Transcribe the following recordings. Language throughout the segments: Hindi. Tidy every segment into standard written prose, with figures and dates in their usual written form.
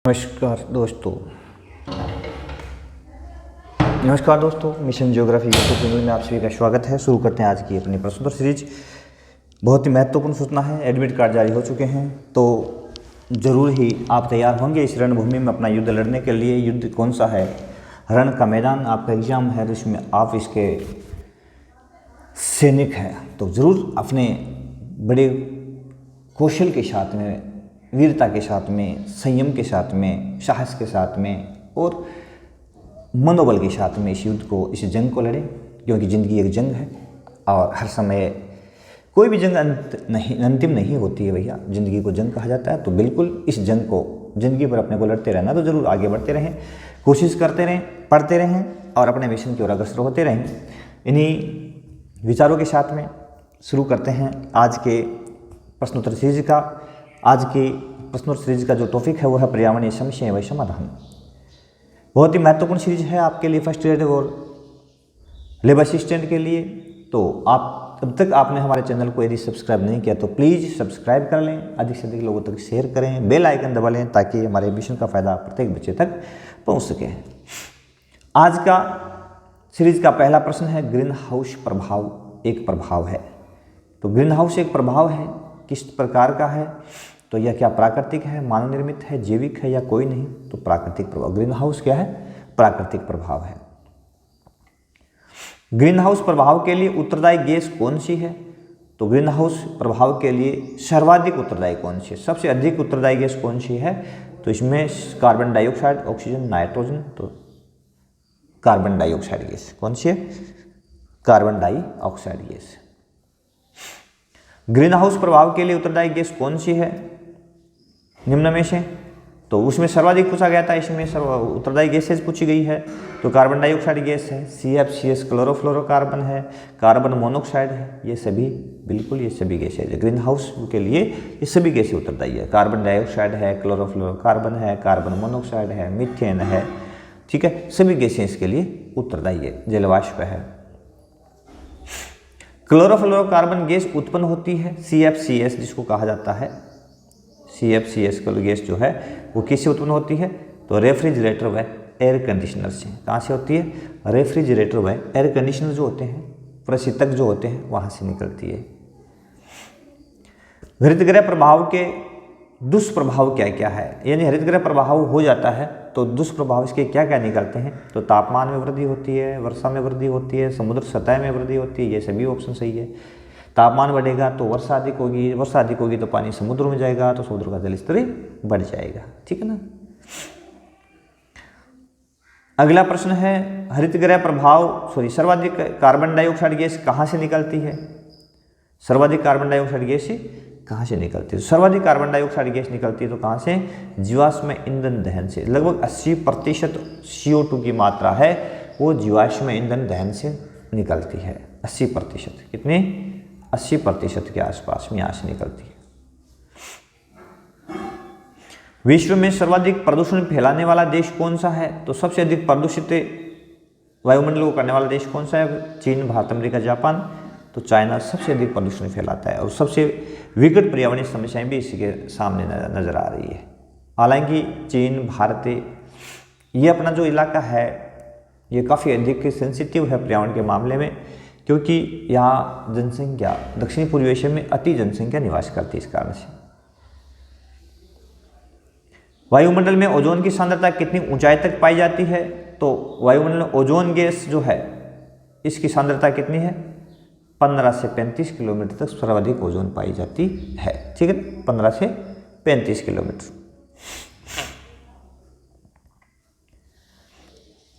नमस्कार दोस्तों, मिशन ज्योग्राफी यूट्यूब चैनल में आप सभी का स्वागत है। शुरू करते हैं आज की अपनी प्रश्नोत्तर सीरीज। बहुत ही महत्वपूर्ण सूचना है, एडमिट कार्ड जारी हो चुके हैं, तो ज़रूर ही आप तैयार होंगे इस रणभूमि में अपना युद्ध लड़ने के लिए। युद्ध कौन सा है? रण का मैदान आपका एग्जाम है, जिसमें आप इसके सैनिक हैं, तो ज़रूर अपने बड़े कौशल के साथ में, वीरता के साथ में, संयम के साथ में, साहस के साथ में और मनोबल के साथ में इस युद्ध को, इस जंग को लड़ें, क्योंकि ज़िंदगी एक जंग है और हर समय कोई भी जंग अंतिम नहीं होती है भैया। ज़िंदगी को जंग कहा जाता है, तो बिल्कुल इस जंग को, ज़िंदगी पर अपने को लड़ते रहना, तो ज़रूर आगे बढ़ते रहें, कोशिश करते रहें, पढ़ते रहें और अपने मिशन की ओर अग्रसर होते रहें। इन्हीं विचारों के साथ में शुरू करते हैं आज के प्रश्नोत्तर सीरीज का। आज की प्रश्नोत्तर सीरीज का जो टॉपिक है वो है पर्यावरणीय समस्याएं व समाधान। बहुत ही महत्वपूर्ण सीरीज है आपके लिए, फर्स्ट ईयर और लेबर असिस्टेंट के लिए। तो आप अब तक आपने हमारे चैनल को यदि सब्सक्राइब नहीं किया तो प्लीज़ सब्सक्राइब कर लें, अधिक से अधिक लोगों तक शेयर करें, बेल आइकन दबा लें, ताकि हमारे मिशन का फ़ायदा प्रत्येक बच्चे तक पहुंच सके। आज का सीरीज का पहला प्रश्न है, ग्रीन हाउस प्रभाव एक प्रभाव है। तो ग्रीन हाउस एक प्रभाव है, किस प्रकार का है? तो यह क्या प्राकृतिक है, मानव निर्मित है, जैविक है या कोई नहीं? तो प्राकृतिक प्रभाव। ग्रीन हाउस क्या है? प्राकृतिक प्रभाव है। ग्रीन हाउस प्रभाव के लिए उत्तरदायी गैस कौन सी है? तो ग्रीन हाउस प्रभाव के लिए सर्वाधिक उत्तरदायी कौन सी है, सबसे अधिक उत्तरदायी गैस कौन सी है? तो इसमें कार्बन डाइऑक्साइड, ऑक्सीजन, नाइट्रोजन। तो कार्बन डाइऑक्साइड गैस कौन सी है? Carbon dioxide gas. Green house प्रभाव के लिए उत्तरदायी गैस कौन सी है निम्न में से? तो उसमें सर्वाधिक पूछा गया था, इसमें उत्तरदायी गैसेज पूछी गई है। तो कार्बन डाइऑक्साइड गैस है, CFCS क्लोरोफ्लोरोकार्बन है, कार्बन मोनोऑक्साइड है, ये सभी, बिल्कुल ये सभी गैसेज है ग्रीन हाउस के लिए, ये सभी गैसें उत्तरदायी है। कार्बन डाइऑक्साइड है, क्लोरोफ्लोरोकार्बन है, कार्बन मोनोऑक्साइड है, मीथेन है, ठीक है, सभी गैसें इसके लिए उत्तरदायी है। जलवाष्प है। क्लोरोफ्लोरोकार्बन गैस उत्पन्न होती है CFCS जिसको कहा जाता है, CFCS गैस जो है वो किससे उत्पन्न होती है? तो रेफ्रिजरेटर व एयर कंडीशनर से। कहाँ से होती है? रेफ्रिजरेटर व एयर कंडीशनर जो होते हैं, प्रशीतक जो होते हैं, वहाँ से निकलती है। हरितगृह प्रभाव के दुष्प्रभाव क्या क्या है? यानी हरितगृह प्रभाव हो जाता है तो दुष्प्रभाव इसके क्या क्या निकलते हैं? तो तापमान में वृद्धि होती है, वर्षा में वृद्धि होती है, समुद्र सतह में वृद्धि होती है, ये सभी ऑप्शन सही है। तापमान बढ़ेगा तो वर्षा अधिक होगी, वर्षा अधिक होगी तो पानी समुद्र में जाएगा, तो समुद्र का जल स्तर बढ़ जाएगा, ठीक है ना। अगला प्रश्न है, हरितगृह प्रभाव सर्वाधिक कार्बन डाइऑक्साइड गैस कहाँ से निकलती है? सर्वाधिक कार्बन डाइऑक्साइड गैस कहाँ से निकलती है? सर्वाधिक कार्बन डाइऑक्साइड गैस निकलती है तो कहाँ से? जीवाश्म ईंधन दहन से। लगभग 80% CO2 की मात्रा है वो जीवाश्म ईंधन दहन से निकलती है। 80%, कितनी? 80% के आसपास में यहाँ से निकलती है। विश्व में सर्वाधिक प्रदूषण फैलाने वाला देश कौन सा है? तो सबसे अधिक प्रदूषित वायुमंडल को करने वाला देश कौन सा है? चीन, भारत, अमेरिका, जापान। तो चाइना सबसे अधिक प्रदूषण फैलाता है और सबसे विकट पर्यावरणीय समस्याएं भी इसी के सामने नजर आ रही है। हालांकि चीन, भारत, ये अपना जो इलाका है ये काफ़ी अधिक सेंसिटिव है पर्यावरण के मामले में, क्योंकि यहाँ जनसंख्या दक्षिणी पूर्वी एशिया में अति जनसंख्या निवास करती है। इस कारण से वायुमंडल में ओजोन की सांद्रता कितनी ऊंचाई तक पाई जाती है? तो वायुमंडल में ओजोन गैस जो है इसकी सांद्रता कितनी है? 15 से 35 किलोमीटर तक सर्वाधिक ओजोन पाई जाती है, ठीक है, 15 से 35 किलोमीटर।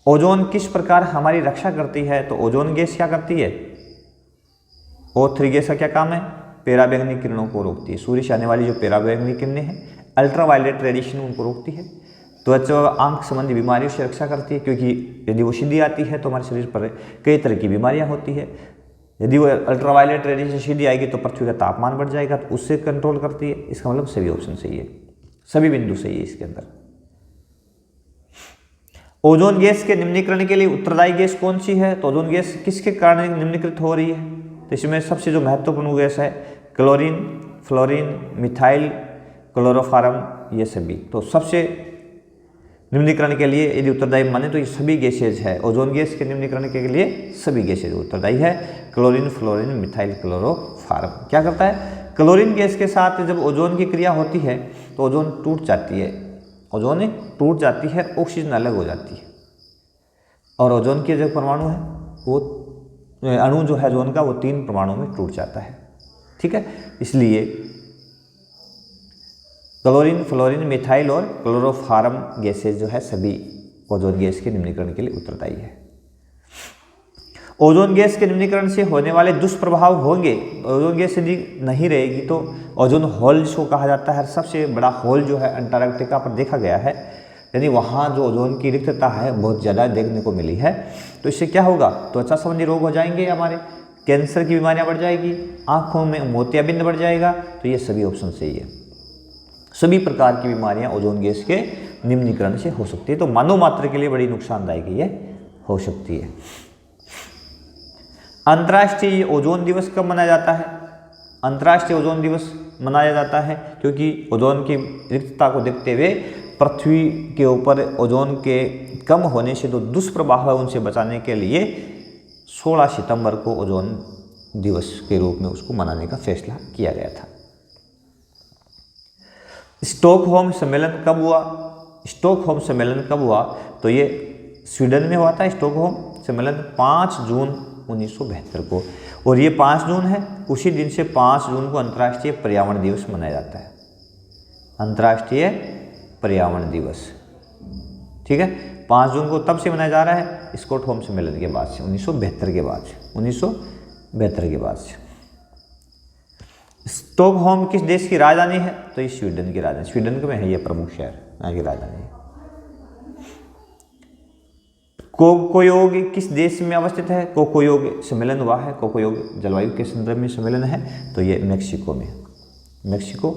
ओजोन किस प्रकार हमारी रक्षा करती है? तो ओजोन गैस क्या करती है? O3 गैस का क्या काम है? पराबैंगनी किरणों को रोकती है। सूर्य से आने वाली जो पराबैंगनी किरणें हैं, अल्ट्रावायलेट रेडिएशन, उनको रोकती है। त्वचा आंख संबंधी बीमारियों से रक्षा करती है, क्योंकि यदि वो सीधी आती है तो हमारे शरीर पर कई तरह की बीमारियां होती है। यदि वो अल्ट्रावायलेट रेडिएशन सीधी आएगी तो पृथ्वी का तापमान बढ़ जाएगा, तो उससे कंट्रोल करती है। इसका मतलब सभी ऑप्शन सही है, सभी बिंदु सही है इसके अंदर। ओजोन गैस के निम्नीकरण के लिए उत्तरदायी गैस कौन सी है? तो ओजोन गैस किसके कारण निम्नीकृत हो रही है? तो इसमें सबसे जो महत्वपूर्ण गैस है क्लोरीन, फ्लोरीन, मिथाइल क्लोरोफॉर्म, ये सभी। तो सबसे निम्नीकरण के लिए यदि उत्तरदायी माने तो ये सभी गैसेज है। ओजोन गैस के निम्नीकरण के लिए सभी गैसेज उत्तरदायी है। क्लोरीन, फ्लोरीन, मिथाइल क्लोरोफॉर्म क्या करता है? क्लोरीन गैस के साथ जब ओजोन की क्रिया होती है तो ओजोन टूट जाती है, ओजोन टूट जाती है, ऑक्सीजन अलग हो जाती है और ओजोन के जो परमाणु है वो अणु जो है ओजोन का वो 3 परमाणु में टूट जाता है। ठीक है, इसलिए क्लोरीन, फ्लोरीन, मिथाइल और क्लोरोफॉर्म गैसेज जो है सभी ओजोन गैस के निम्नीकरण के लिए उत्तरदायी है। ओजोन गैस के निम्नीकरण से होने वाले दुष्प्रभाव होंगे। ओजोन गैस यदि नहीं रहेगी तो ओजोन होल जिसको कहा जाता है, सबसे बड़ा होल जो है अंटार्कटिका पर देखा गया है, यानी वहाँ जो ओजोन की रिक्तता है बहुत ज़्यादा देखने को मिली है। तो इससे क्या होगा? त्वचा संबंधी रोग हो जाएंगे हमारे, कैंसर की बीमारियाँ बढ़ जाएगी, आँखों में मोतियाबिंद बढ़ जाएगा। तो ये सभी ऑप्शन सही है। सभी प्रकार की बीमारियाँ ओजोन गैस के निम्नीकरण से हो सकती है। तो मानव मात्र के लिए बड़ी नुकसानदायक ये हो सकती है। अंतर्राष्ट्रीय ओजोन दिवस कब मनाया जाता है? अंतर्राष्ट्रीय ओजोन दिवस मनाया जाता है क्योंकि ओजोन की रिक्तता को देखते हुए पृथ्वी के ऊपर ओजोन के कम होने से जो दुष्प्रभाव है उनसे बचाने के लिए 16 सितंबर को ओजोन दिवस के रूप में उसको मनाने का फैसला किया गया था। स्टॉकहोम सम्मेलन कब हुआ? स्टॉकहोम सम्मेलन कब हुआ? तो ये स्वीडन में हुआ था। स्टॉकहोम सम्मेलन 5 जून 1972 को, और ये 5 जून है, उसी दिन से 5 जून को अंतर्राष्ट्रीय पर्यावरण दिवस मनाया जाता है। अंतर्राष्ट्रीय पर्यावरण दिवस, ठीक है, 5 जून को तब से मनाया जा रहा है स्टॉकहोम सम्मेलन के बाद से, 1972 के बाद से, 1972 के बाद से। स्टॉकहोम किस देश की राजधानी है? तो ये स्वीडन की राजधानी, स्वीडन में है ये प्रमुख शहर, यहाँ की राजधानी है। कोकोयोग किस देश में अवस्थित है? कोकोयोग सम्मेलन हुआ है, कोकोयोग जलवायु के संदर्भ में सम्मेलन है, तो ये मेक्सिको में, मेक्सिको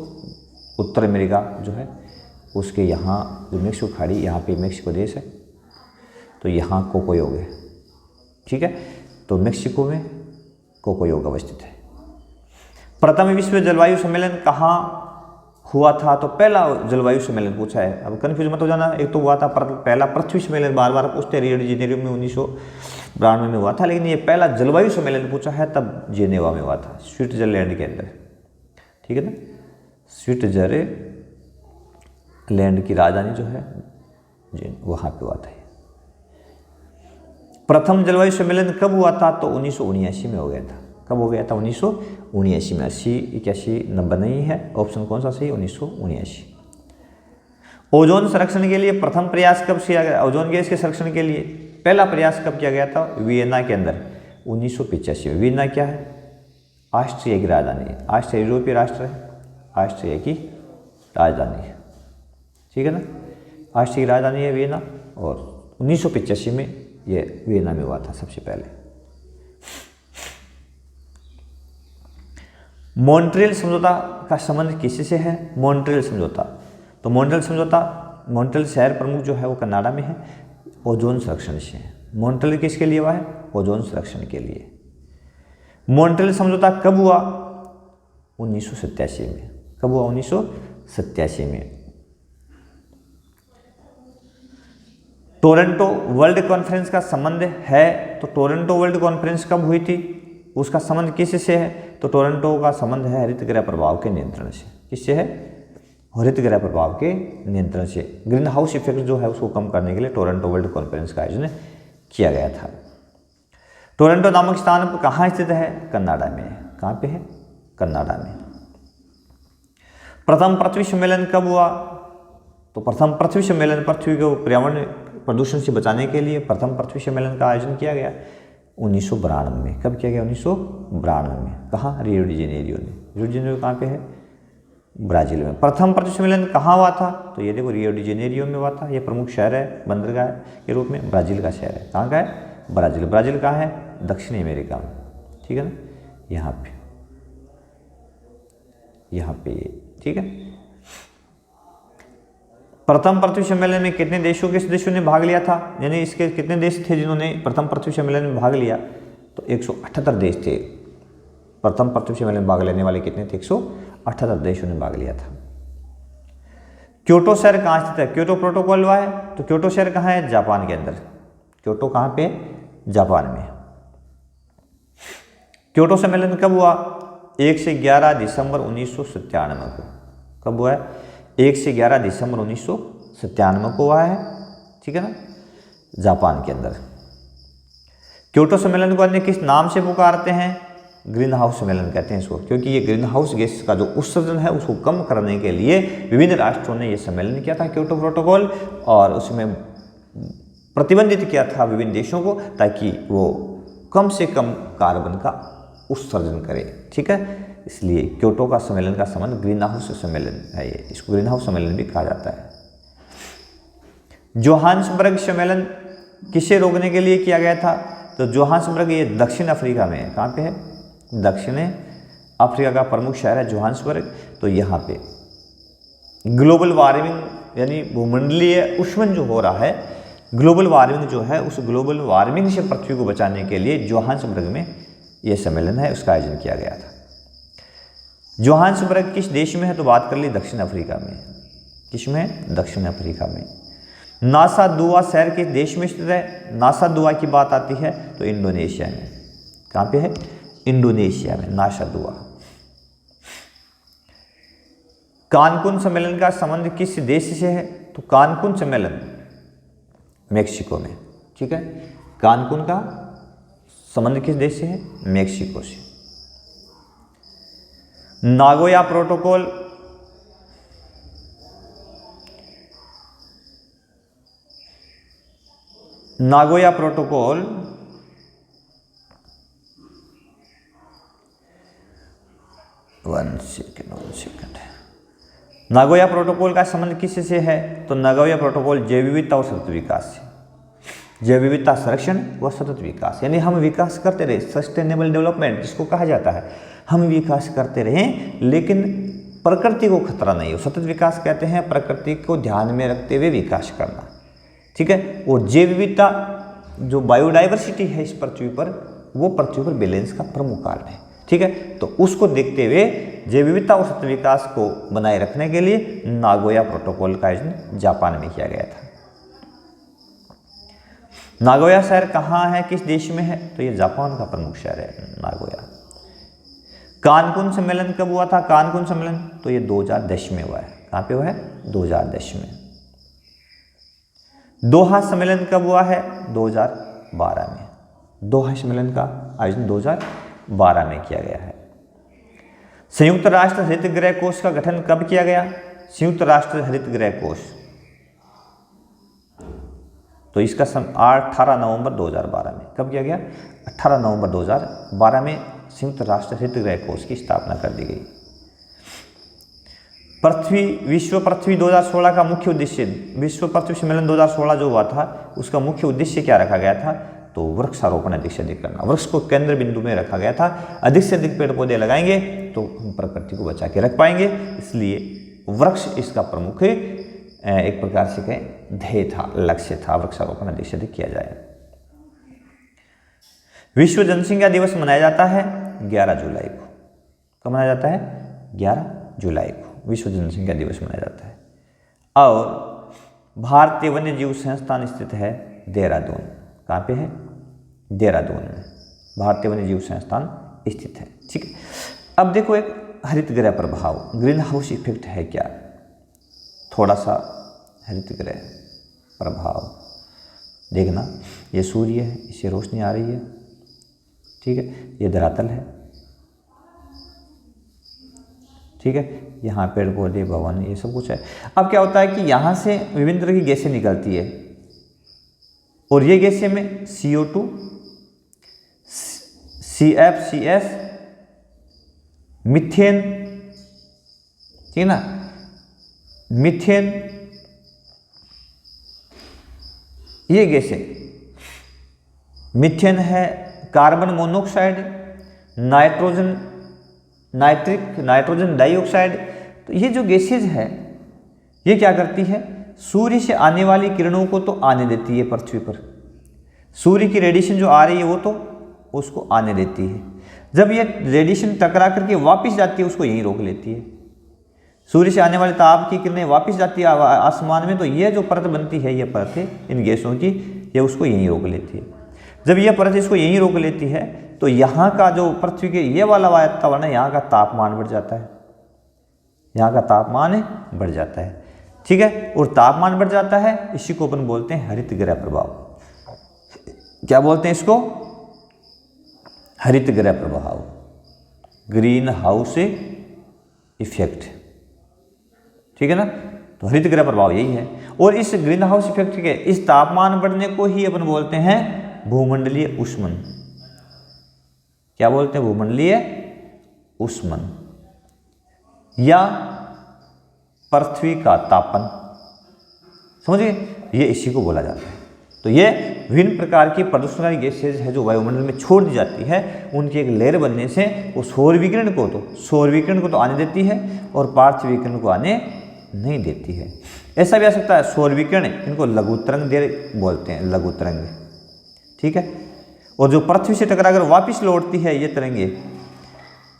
उत्तर अमेरिका जो है उसके यहाँ जो मेक्सिको खाड़ी, यहाँ पे मेक्सिको देश है, तो यहाँ कोकोयोग है। ठीक है, तो मेक्सिको में कोकोयोग अवस्थित है। प्रथम विश्व जलवायु सम्मेलन कहाँ हुआ था? तो पहला जलवायु सम्मेलन पूछा है, अब कन्फ्यूज मत हो जाना। एक तो हुआ था पहला पृथ्वी सम्मेलन, बार बार पूछते हैं, रियो डी जेनेरियो में 1992 में हुआ था, लेकिन ये पहला जलवायु सम्मेलन पूछा है तब जेनेवा में हुआ था, स्विट्जरलैंड के अंदर। ठीक है ना, स्विट्जरलैंड की राजधानी जो है वहाँ पे हुआ था। प्रथम जलवायु सम्मेलन कब हुआ था? तो 1979 में हो गया था। कब हो गया था? 1979 में। 80, 81, 90 नहीं है, ऑप्शन कौन सा सही? 1979। ओजोन संरक्षण के लिए प्रथम प्रयास कब किया गया? ओजोन गैस के संरक्षण के लिए पहला प्रयास कब किया गया था? वियना के अंदर 1985 में। वियना क्या है? ऑस्ट्रिया की राजधानी है, ऑस्ट्रिया यूरोपीय राष्ट्र है, ऑस्ट्रिया की राजधानी है। ठीक है ना, ऑस्ट्रिया की राजधानी है वियना, और 1985 में ये वियना में हुआ था सबसे पहले। मॉन्ट्रियल समझौता का संबंध किसी से है? मॉन्ट्रियल समझौता, तो मॉन्ट्रियल समझौता, मॉन्ट्रियल शहर प्रमुख जो है वो कनाडा में है, ओजोन संरक्षण से है। मॉन्ट्रियल किसके लिए हुआ है? ओजोन संरक्षण के लिए। मॉन्ट्रियल समझौता कब हुआ? 1987 में। कब हुआ? 1987 में। टोरंटो वर्ल्ड कॉन्फ्रेंस का संबंध है, तो टोरंटो वर्ल्ड कॉन्फ्रेंस कब हुई थी? उसका संबंध किससे है? तो टोरंटो का संबंध है हरित गृह प्रभाव के नियंत्रण से। किससे है? हरित गृह प्रभाव के नियंत्रण से। ग्रीन हाउस इफेक्ट जो है उसको कम करने के लिए टोरंटो वर्ल्ड कॉन्फ्रेंस का आयोजन किया गया था। टोरंटो नामक स्थान पर कहाँ स्थित है? कनाडा में। कहाँ पे है? कनाडा में। प्रथम पृथ्वी सम्मेलन कब हुआ? तो प्रथम पृथ्वी सम्मेलन पृथ्वी को पर्यावरण प्रदूषण से बचाने के लिए प्रथम पृथ्वी सम्मेलन का आयोजन किया गया 1992 में। कब किया गया? 1992 में। कहाँ? रियो डी जेनेरियो में। रियो डी जेनेरियो कहाँ पे है? ब्राज़ील में। प्रथम पृथ्वी सम्मेलन कहाँ हुआ था? तो ये देखो रियो डी जेनेरियो में हुआ था। ये प्रमुख शहर है बंदरगाह के रूप में, ब्राज़ील का शहर है। कहाँ का है? ब्राज़ील। ब्राज़ील कहाँ है? दक्षिणी अमेरिका में। ठीक है ना, यहाँ पे, यहाँ पे ये। ठीक है, प्रथम पृथ्वी सम्मेलन में कितने देशों के सदस्यों ने भाग लिया था? यानी इसके कितने देश थे जिन्होंने प्रथम पृथ्वी सम्मेलन में भाग लिया? तो 178 देश थे। प्रथम पृथ्वी सम्मेलन में भाग लेने वाले कितने थे? 178 देशों ने भाग लिया था। क्योटो शहर कहाँ स्थित है? क्योटो प्रोटोकॉल हुआ है, तो क्योटो शहर कहाँ है? जापान के अंदर। क्योटो कहाँ पे? जापान में। क्योटो सम्मेलन कब हुआ? 1 से 11 दिसंबर 1997 को। कब हुआ है? 1 से 11 दिसंबर 1997 को हुआ है, ठीक है ना, जापान के अंदर। क्योटो सम्मेलन को अन्य किस नाम से पुकारते हैं? ग्रीन हाउस सम्मेलन कहते हैं इसको, क्योंकि ये ग्रीन हाउस गैस का जो उत्सर्जन है उसको कम करने के लिए विभिन्न राष्ट्रों ने ये सम्मेलन किया था, क्योटो प्रोटोकॉल, और उसमें प्रतिबंधित किया था विभिन्न देशों को, ताकि वो कम से कम कार्बन का उत्सर्जन करे, ठीक है। इसलिए क्योटो का सम्मेलन का संबंध ग्रीन हाउस सम्मेलन है, ये इसको ग्रीन हाउस सम्मेलन भी कहा जाता है। जोहान्सबर्ग सम्मेलन किसे रोकने के लिए किया गया था? तो जोहान्सबर्ग ये दक्षिण अफ्रीका में है। कहाँ पे है? दक्षिण अफ्रीका का प्रमुख शहर है जोहान्सबर्ग। तो यहाँ पे ग्लोबल वार्मिंग यानी भूमंडलीय उष्मन जो हो रहा है, ग्लोबल वार्मिंग जो है, उस ग्लोबल वार्मिंग से पृथ्वी को बचाने के लिए जोहान्सबर्ग में यह सम्मेलन है, उसका आयोजन किया गया था। जोहान्सबर्ग किस देश में है? तो बात कर ली दक्षिण अफ्रीका में। किस में? दक्षिण अफ्रीका में। नासा दुआ शहर किस देश में स्थित है? नासा दुआ की बात आती है तो इंडोनेशिया में। कहाँ पे है? इंडोनेशिया में नासा दुआ। कानकुन सम्मेलन का संबंध किस देश से है? तो कानकुन सम्मेलन मेक्सिको में, ठीक है। कानकुन का संबंध किस देश से है? मेक्सिको से। Nagoya protocol Nagoya protocol one second Nagoya protocol का संबंध किससे है? तो नागोया प्रोटोकॉल जैव विविधता और सतत विकास से। जैव विविधता संरक्षण व सतत विकास, यानी हम विकास करते रहे, सस्टेनेबल डेवलपमेंट जिसको कहा जाता है, हम विकास करते रहें लेकिन प्रकृति को खतरा नहीं हो। सतत विकास कहते हैं प्रकृति को ध्यान में रखते हुए विकास करना, ठीक है। और जैव विविधता जो बायोडाइवर्सिटी है इस पृथ्वी पर, वो पृथ्वी पर बैलेंस का प्रमुख कारण है, ठीक है। तो उसको देखते हुए जैव विविधता और सतत विकास को बनाए रखने के लिए नागोया प्रोटोकॉल का आयोजन जापान में किया गया था। नागोया शहर कहाँ है, किस देश में है? तो ये जापान का प्रमुख शहर है नागोया। कानकुन सम्मेलन कब हुआ था? कानकुन सम्मेलन तो ये 2010 में हुआ है। कहाँ पे हुआ है? 2010 में। दोहा सम्मेलन कब हुआ है? 2012 में। दोहा सम्मेलन का आयोजन 2012 में किया गया है। संयुक्त राष्ट्र हरित गृह कोष का गठन कब किया गया? संयुक्त राष्ट्र हरित गृह कोष तो इसका 18 नवंबर 2012 में। कब किया गया? 18 नवंबर 2012 में संयुक्त राष्ट्र हरित गृह कोष की स्थापना कर दी गई। विश्व पृथ्वी 2016 का मुख्य उद्देश्य, विश्व पृथ्वी सम्मेलन 2016 जो हुआ था उसका मुख्य उद्देश्य क्या रखा गया था? तो वृक्षारोपण अधिक से अधिक करना। वृक्ष को केंद्र बिंदु में रखा गया था। अधिक से अधिक पेड़ पौधे लगाएंगे तो हम प्रकृति को बचा के रख पाएंगे, इसलिए वृक्ष इसका प्रमुख एक प्रकार से कहें ध्येय था, लक्ष्य था, वृक्षारोपण अधिक से अधिक किया जाए। विश्व जनसंख्या दिवस मनाया जाता है 11 जुलाई को। कब मनाया जाता है? 11 जुलाई को विश्व जनसंख्या दिवस मनाया जाता है। और भारतीय वन्य जीव संस्थान स्थित है देहरादून। कहाँ पे है? देहरादून में भारतीय वन्य जीव संस्थान स्थित है, ठीक है। अब देखो एक हरित गृह प्रभाव, ग्रीन हाउस इफेक्ट है क्या? थोड़ा सा हरित गृह प्रभाव देखना। ये सूर्य है, इससे रोशनी आ रही है, ठीक है। ये धरातल है, ठीक है। यहाँ पेड़ पौधे, भवन, ये सब कुछ है। अब क्या होता है कि यहाँ से विभिन्न तरह की गैसें निकलती है और ये गैसें में CO2, CFCS, मीथेन, ठीक है ना, मीथेन, ये गैसें, मीथेन है, कार्बन मोनोऑक्साइड, नाइट्रोजन डाइऑक्साइड। तो ये जो गैसेज है ये क्या करती है? सूर्य से आने वाली किरणों को तो आने देती है पृथ्वी पर, सूर्य की रेडिएशन जो आ रही है वो तो उसको आने देती है। जब ये रेडिएशन टकरा करके वापस जाती है उसको यहीं रोक लेती है। सूर्य से आने वाले ताप की किरणें वापस जाती है आसमान में, तो ये जो परत बनती है, ये परत है इन गैसों की, ये उसको यहीं रोक लेती है। जब ये परत इसको यहीं रोक लेती है तो यहाँ का जो पृथ्वी के ये वाला वातावरण है, यहाँ का तापमान बढ़ जाता है, यहाँ का तापमान बढ़ जाता है, ठीक है। और तापमान बढ़ जाता है, इसी को अपन बोलते हैं हरित गृह प्रभाव। क्या बोलते हैं इसको? हरित गृह प्रभाव, ग्रीन हाउस इफेक्ट, ठीक है ना। तो हरित गृह प्रभाव यही है। और इस ग्रीन हाउस इफेक्ट के इस तापमान बढ़ने को ही अपन बोलते हैं भूमंडलीय ऊष्मन। क्या बोलते हैं? भूमंडलीय ऊष्मन या पृथ्वी का तापन, समझिए, ये इसी को बोला जाता है। तो ये विभिन्न प्रकार की प्रदूषणकारी गैसेज है जो वायुमंडल में छोड़ दी जाती है, उनकी एक लेयर बनने से वो सौर विकिरण को तो आने देती है और पार्थिव विकिरण को आने नहीं देती है। ऐसा भी आ सकता है सौर विकिरण, इनको लघु तरंग देर बोलते हैं, लघु तरंग, ठीक है। और जो पृथ्वी से टकराकर वापस लौटती है ये तरंगे,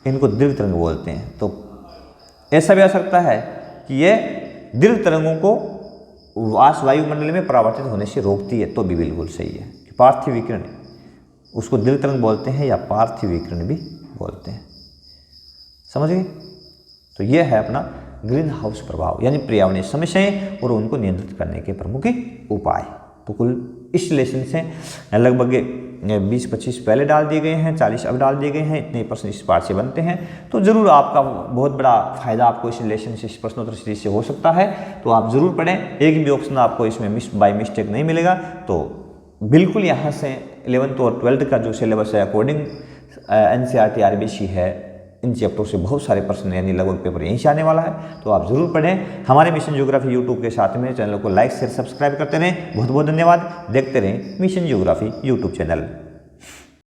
इनको दीर्घ तरंग बोलते हैं। तो ऐसा भी आ सकता है कि ये दीर्घ तरंगों को वायुमंडल में परावर्तित होने से रोकती है, तो भी बिल्कुल सही है कि पार्थिव विकिरण, उसको दीर्घ तरंग बोलते हैं या पार्थिव विकिरण भी बोलते हैं, समझ गए। तो यह है अपना ग्रीन हाउस प्रभाव, यानी पर्यावरणीय समस्याएं और उनको नियंत्रित करने के प्रमुख उपाय। तो कुल इस लेसन से लगभग 20-25 पहले डाल दिए गए हैं, 40 अब डाल दिए गए हैं, इतने प्रश्न इस पार्ट से बनते हैं। तो ज़रूर आपका बहुत बड़ा फायदा आपको इस लेसन से, इस प्रश्नोत्तर सीरीज से हो सकता है। तो आप ज़रूर पढ़ें, एक भी ऑप्शन आपको इसमें बाय मिस्टेक नहीं मिलेगा। तो बिल्कुल यहाँ से 11th और 12th का जो सिलेबस है अकॉर्डिंग NCERT RBC है, इन चैप्टरों से बहुत सारे प्रश्न यानी लगभग पेपर यहीं से आने वाला है। तो आप ज़रूर पढ़ें। हमारे मिशन ज्योग्राफी यूट्यूब के साथ में चैनल को लाइक शेयर सब्सक्राइब करते रहें। बहुत बहुत धन्यवाद। देखते रहें मिशन ज्योग्राफी यूट्यूब चैनल।